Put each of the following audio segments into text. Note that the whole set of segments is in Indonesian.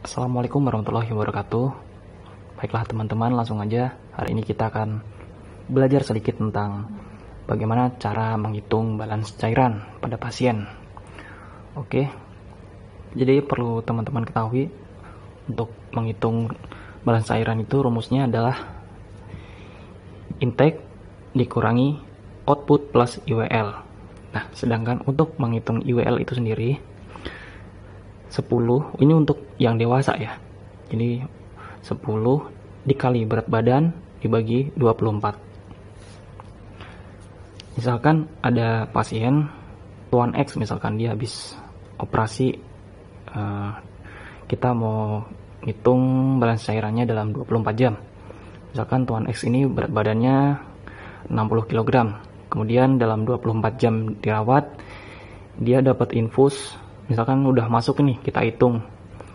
Assalamualaikum warahmatullahi wabarakatuh. Baiklah teman-teman, langsung aja. Hari ini kita akan belajar sedikit tentang bagaimana cara menghitung balans cairan pada pasien. Oke, jadi perlu teman-teman ketahui, untuk menghitung balans cairan itu rumusnya adalah intake dikurangi output plus IWL. Nah, sedangkan untuk menghitung IWL itu sendiri 10, ini untuk yang dewasa ya. Jadi 10 dikali berat badan dibagi 24. Misalkan ada pasien tuan X, misalkan dia habis operasi, kita mau hitung balans cairannya dalam 24 jam. Misalkan tuan X ini berat badannya 60 kg. Kemudian dalam 24 jam dirawat, dia dapat infus. Misalkan udah masuk nih, kita hitung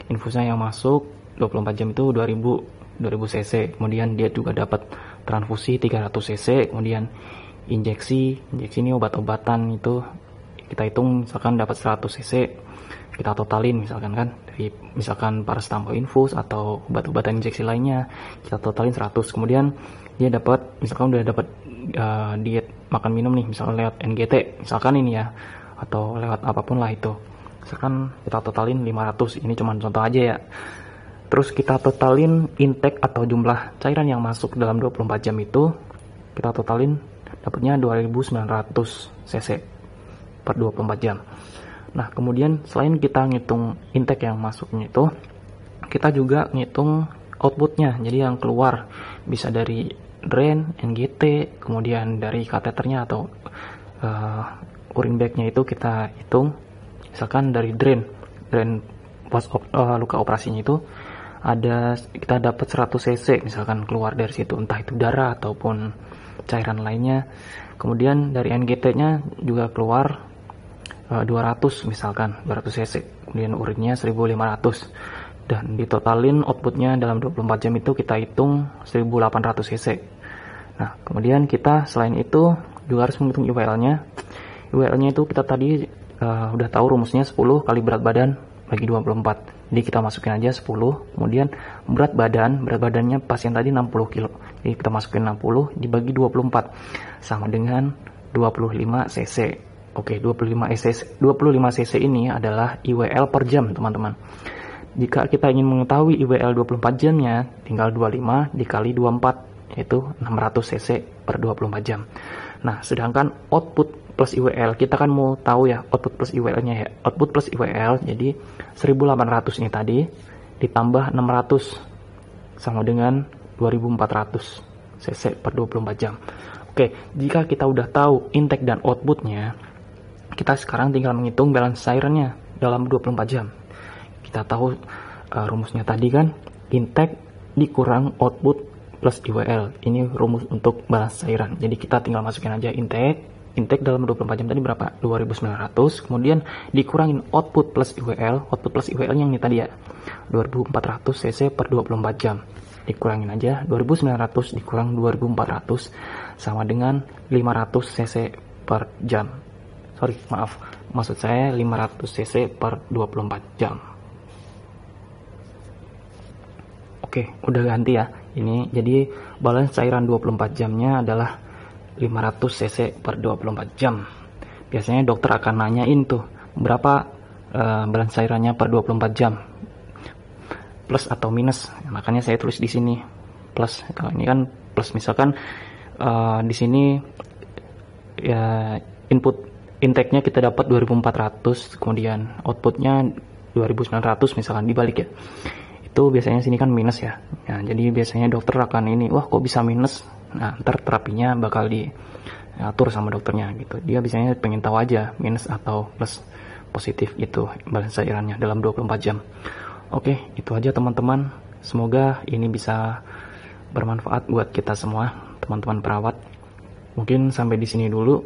infusnya yang masuk 24 jam itu 2000 cc. Kemudian dia juga dapat transfusi 300 cc. Kemudian injeksi ini obat-obatan itu kita hitung, misalkan dapat 100 cc. Kita totalin misalkan kan, dari misalkan paracetamol infus atau obat-obatan injeksi lainnya, kita totalin 100. Kemudian dia dapat, misalkan udah dapat diet makan minum nih, misalkan lewat NGT misalkan ini ya, atau lewat apapun lah itu. Misalkan kita totalin 500, ini cuma contoh aja ya. Terus kita totalin intake atau jumlah cairan yang masuk dalam 24 jam itu, kita totalin dapatnya 2900 cc per 24 jam. Nah, kemudian selain kita ngitung intake yang masuknya itu, kita juga ngitung outputnya, jadi yang keluar bisa dari drain, NGT, kemudian dari kateternya atau urine bagnya itu kita hitung. Misalkan dari drain pas luka operasinya itu ada, kita dapat 100 cc misalkan keluar dari situ, entah itu darah ataupun cairan lainnya. Kemudian dari NGT-nya juga keluar 200 misalkan 200 cc, kemudian urinnya 1500, dan ditotalin outputnya dalam 24 jam itu kita hitung 1800 cc. Nah, kemudian kita selain itu juga harus menghitung IWL-nya. IWL-nya itu kita tadi udah tahu rumusnya 10 kali berat badan bagi 24. Jadi kita masukin aja 10. Kemudian berat badannya pasien tadi 60 kilo. Jadi kita masukin 60 dibagi 24 sama dengan 25 cc. Oke, 25 cc ini adalah IWL per jam, teman-teman. Jika kita ingin mengetahui IWL 24 jamnya, tinggal 25 dikali 24, yaitu 600 cc per 24 jam. Nah, sedangkan output plus IWL, kita kan mau tahu ya output plus IWL-nya ya. Output plus IWL, jadi 1800 ini tadi ditambah 600 sama dengan 2400 cc per 24 jam. Oke, jika kita udah tahu intake dan outputnya, kita sekarang tinggal menghitung balance cairannya dalam 24 jam. Kita tahu rumusnya tadi kan, intake dikurang output plus IWL. Ini rumus untuk balance cairan. Jadi kita tinggal masukin aja intake dalam 24 jam tadi berapa? 2900, kemudian dikurangin output plus IWL. Output plus IWL yang ini tadi ya, 2400 cc per 24 jam. Dikurangin aja 2900 dikurang 2400 sama dengan 500 cc per jam. Sorry, maaf, maksud saya 500 cc per 24 jam. Oke, udah ganti ya. Ini jadi balance cairan 24 jamnya adalah 500 cc per 24 jam. Biasanya dokter akan nanyain tuh, berapa balance cairannya per 24 jam, plus atau minus. Makanya saya tulis di sini plus. Kalau ini kan plus, misalkan di sini ya input intake-nya kita dapat 2400, kemudian outputnya 2900 misalkan, dibalik ya. Itu biasanya sini kan minus ya. Nah, jadi biasanya dokter akan ini, wah kok bisa minus? Nah, ntar terapinya bakal diatur sama dokternya gitu. Dia biasanya pengen tahu aja minus atau plus positif gitu balance cairannya dalam 24 jam. Oke, itu aja teman-teman. Semoga ini bisa bermanfaat buat kita semua, teman-teman perawat. Mungkin sampai di sini dulu.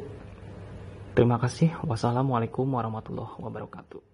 Terima kasih. Wassalamualaikum warahmatullahi wabarakatuh.